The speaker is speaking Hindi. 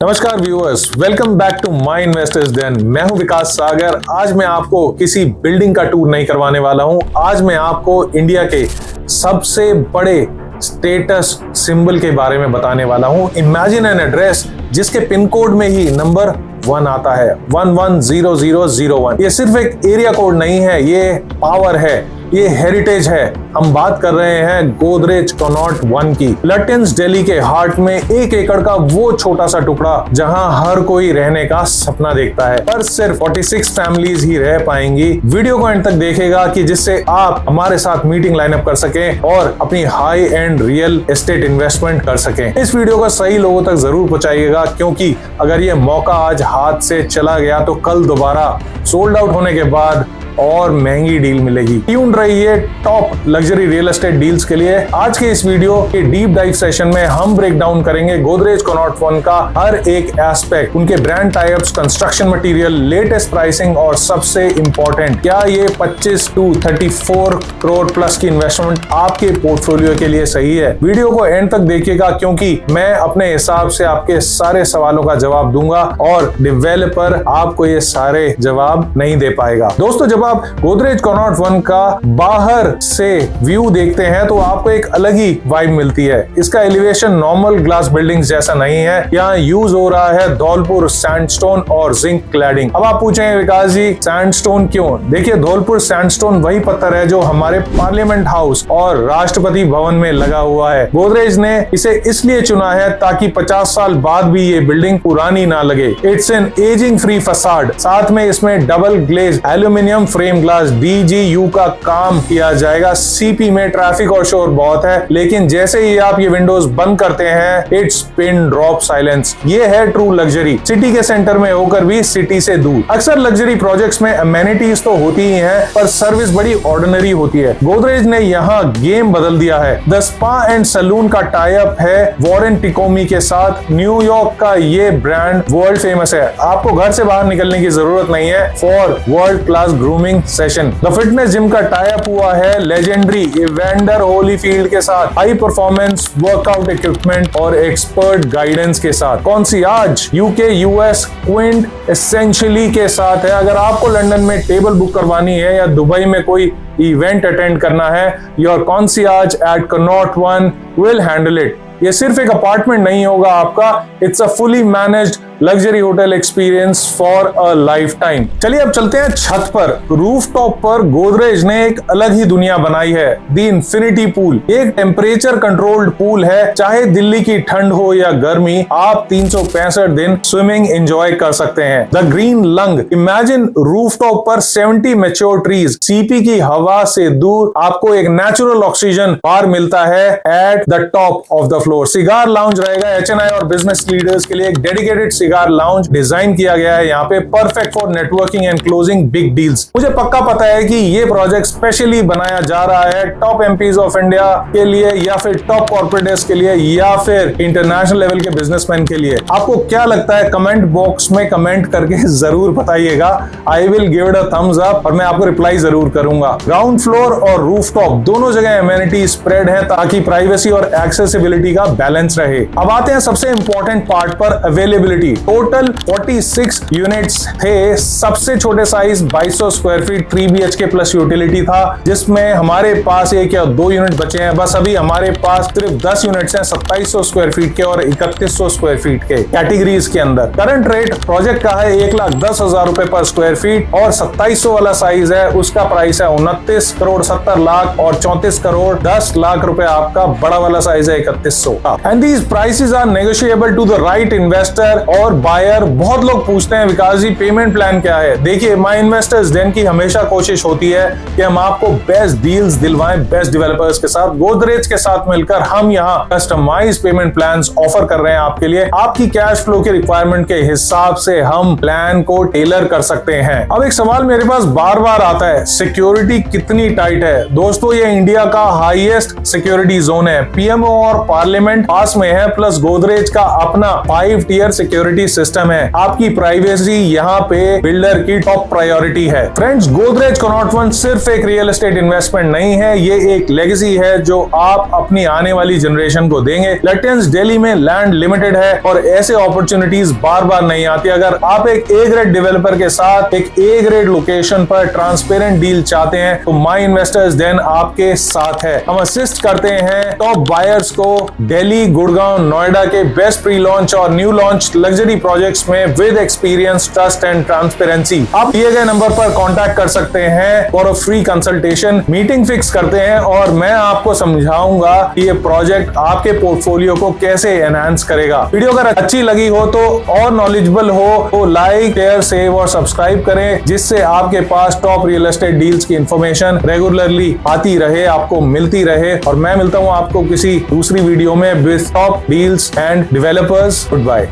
नमस्कार viewers, welcome back to my investors den। मैं हूं विकास सागर। आज मैं आपको किसी बिल्डिंग का टूर नहीं करवाने वाला हूं। आज मैं आपको इंडिया के सबसे बड़े स्टेटस सिंबल के बारे में बताने वाला हूं। इमेजिन एन एड्रेस जिसके पिन कोड में ही नंबर 1 आता है, 110001। ये सिर्फ एक एरिया कोड नहीं है, ये पावर है, ये हेरिटेज है। हम बात कर रहे हैं गोदरेज कनॉट 1 की। लटियंस दिल्ली के हार्ट में 1 एकड़ का वो छोटा सा टुकड़ा जहां हर कोई रहने का सपना देखता है, पर सिर्फ 46 फैमिलीज ही रह पाएंगी। वीडियो को एंड तक देखेगा कि जिससे आप हमारे साथ मीटिंग लाइनअप कर सकें और अपनी high and real estate investment कर सकें। इस वीडियो को सही लोगों तक जरूर पहुंचाइएगा, क्योंकि अगर ये मौका आज हाथ से चला गया तो कल दोबारा सोल्ड आउट होने के बाद और महंगी डील मिलेगी। ट्यून रहिए top luxury real estate deals के लिए। आज के इस वीडियो के डीप डाइव सेशन में हम ब्रेक डाउन करेंगे गोदरेज कनॉट 1 का हर एक एस्पेक्ट, उनके brand types, construction material, latest pricing और सबसे इंपॉर्टेंट, क्या ये 25 to 34 करोड़ प्लस की इन्वेस्टमेंट आपके पोर्टफोलियो के लिए सही है। वीडियो को एंड तक देखिएगा, क्योंकि मैं अपने हिसाब से आपके सारे सवालों का जवाब दूंगा और डेवलपर आपको ये सारे जवाब नहीं दे पाएगा। दोस्तों, जब आप गोदरेज कनॉट 1 का बाहर से व्यू देखते हैं तो आपको एक अलग ही वाइब मिलती है। इसका एलिवेशन नॉर्मल ग्लास बिल्डिंग्स जैसा नहीं है। यहाँ यूज हो रहा है धौलपुर सैंडस्टोन और जिंक क्लैडिंग। अब आप पूछेंगे विकास जी, सैंडस्टोन क्यों? देखिए, धौलपुर सैंडस्टोन वही पत्थर है जो हमारे पार्लियामेंट हाउस और राष्ट्रपति भवन में लगा हुआ है। गोदरेज ने इसे इसलिए चुना है ताकि 50 साल बाद भी ये बिल्डिंग पुरानी ना लगे। It's an ageing free facade. साथ में इसमें double glaze aluminium frame glass DGU का काम किया जाएगा। CP में ट्रैफिक और शोर बहुत है, लेकिन जैसे ही आप ये विंडोज बंद करते हैं, इट्स पिन ड्रॉप साइलेंस। ये है ट्रू लग्जरी, सिटी के सेंटर में होकर भी सिटी से दूर। अक्सर लग्जरी प्रोजेक्ट्स में अमेनिटीज तो होती ही हैं, पर सर्विस बड़ी ऑर्डिनरी होती है। गोदरेज ने यहाँ गेम बदल दिया है। द स्पा एंड सैलून का टाई अप है वॉरेन टिकोमी के साथ। न्यूयॉर्क का ये ब्रांड वर्ल्ड फेमस है। आपको घर से बाहर निकलने की जरूरत नहीं है for world class grooming session. The fitness gym का टाई अप हुआ है लेजेंडरी इवेंडर होलीफील्ड के साथ, हाई परफॉर्मेंस वर्कआउट इक्विपमेंट और एक्सपर्ट गाइडेंस के साथ। कॉन्सियाज UK US क्विंट एसेंशियली के साथ है। अगर आपको लंदन में टेबल बुक करवानी है या दुबई में कोई इवेंट अटेंड करना है, your concierge at Connaught 1 will handle it. ये सिर्फ एक अपार्टमेंट नहीं होगा आपका, it's a fully managed luxury hotel experience for a lifetime. चलिए अब चलते हैं छत पर। रूफटॉप पर गोदरेज ने एक अलग ही दुनिया बनाई है। द इंफिनिटी पूल एक टेम्परेचर कंट्रोल्ड पूल है। चाहे दिल्ली की ठंड हो या गर्मी, आप 365 दिन स्विमिंग एंजॉय कर सकते हैं। The green lung, imagine rooftop पर 70 मैच्योर ट्रीज। CP की हवा से दूर आपको एक नेचुरल ऑक्सीजन बार मिलता है at the top of the floor. Cigar lounge रहेगा। HNI और बिजनेस लीडर्स के लिए एक डेडिकेटेड सिगार लाउंज डिजाइन किया गया है यहाँ पे, perfect for networking and closing big deals. मुझे पक्का पता है कि ये प्रोजेक्ट स्पेशली बनाया जा रहा है टॉप MPs ऑफ इंडिया के लिए, या फिर टॉप कॉर्पोरेट्स के लिए, या फिर इंटरनेशनल लेवल के बिजनेसमैन के लिए। आपको क्या लगता है? कमेंट बॉक्स में कमेंट करके जरूर बताइएगा। I will give it a thumbs up और मैं आपको रिप्लाई जरूर करूंगा। ग्राउंड फ्लोर और रूफटॉप दोनों जगह एमेनिटी स्प्रेड है ताकि प्राइवेसी और एक्सेसिबिलिटी का बैलेंस रहे। अब आते हैं सबसे इंपॉर्टेंट पार्ट पर, अवेलेबिलिटी। टोटल 46 यूनिट्स थे। सबसे छोटे size 2200 square feet 3 BHK plus utility था, जिसमें हमारे पास 1 या 2 यूनिट बचे हैं। बस अभी हमारे पास सिर्फ 10 यूनिट्स हैं 2700 स्क्वायर फीट के और 3100 स्क्वायर फीट के कैटेगरीज के अंदर। करंट रेट प्रोजेक्ट का है 1,10,000 रुपए पर स्क्वायर फीट, और 2700 वाला साइज है उसका प्राइस है 29 करोड़ 70 लाख और 34 करोड़ 10 लाख रुपए आपका बड़ा वाला साइज है 3100 का। And these prices are negotiable to the right investor और बायर। बहुत लोग पूछते हैं विकास जी पेमेंट प्लान क्या है? देखिए, माय इन्वेस्टर्स den की हमेशा कोशिश होती है कि हम आपको बेस्ट डील्स दिलवाएं बेस्ट डेवलपर्स के साथ। गोदरेज के साथ मिलकर हम यहाँ कस्टमाइज पेमेंट प्लान्स ऑफर कर रहे हैं आपके लिए। आपकी कैश फ्लो के रिक्वायरमेंट के हिसाब से हम प्लान को टेलर कर सकते हैं। अब एक सवाल मेरे पास बार बार आता है, सिक्योरिटी कितनी टाइट है? दोस्तों, ये इंडिया का हाईएस्ट सिक्योरिटी जोन है। PMO और पार्लियामेंट पास में है, प्लस गोदरेज का अपना 5 टियर सिक्योरिटी सिक्योरिटी सिस्टम है। आपकी प्राइवेसी यहाँ पे बिल्डर की टॉप प्रायोरिटी है। फ्रेंड्स, गोदरेज कनॉट फंड सिर्फ एक रियल एस्टेट इन्वेस्टमेंट नहीं है, ये एक लेगेसी है जो आप अपनी आने वाली जनरेशन को देंगे। लटेंस दिल्ली में लैंड लिमिटेड है और ऐसे अपॉर्चुनिटीज बार बार नहीं आती। अगर आप एक ए ग्रेड डेवलपर के साथ एक ए ग्रेड लोकेशन पर ट्रांसपेरेंट डील चाहते हैं तो माई इन्वेस्टर्स देन आपके साथ है। हम असिस्ट करते हैं टॉप बायर्स को दिल्ली, गुड़गांव, नोएडा के बेस्ट प्री लॉन्च और न्यू लॉन्च लग्जरी प्रोजेक्ट्स में with experience, trust and transparency. आप दिए गए नंबर पर कांटेक्ट कर सकते हैं for a free consultation. Meeting fix करते हैं और मैं आपको समझाऊंगा कि ये प्रोजेक्ट आपके पोर्टफोलियो को कैसे एनहांस करेगा। वीडियो अगर अच्छी लगी हो तो और नॉलेजेबल हो तो लाइक, शेयर, सेव और सब्सक्राइब करें, जिससे आपके पास टॉप रियल एस्टेट डील्स की इंफॉर्मेशन रेगुलरली आती रहे, आपको मिलती रहे। और मैं मिलता हूं आपको किसी दूसरी वीडियो में with top deals and developers. Good bye.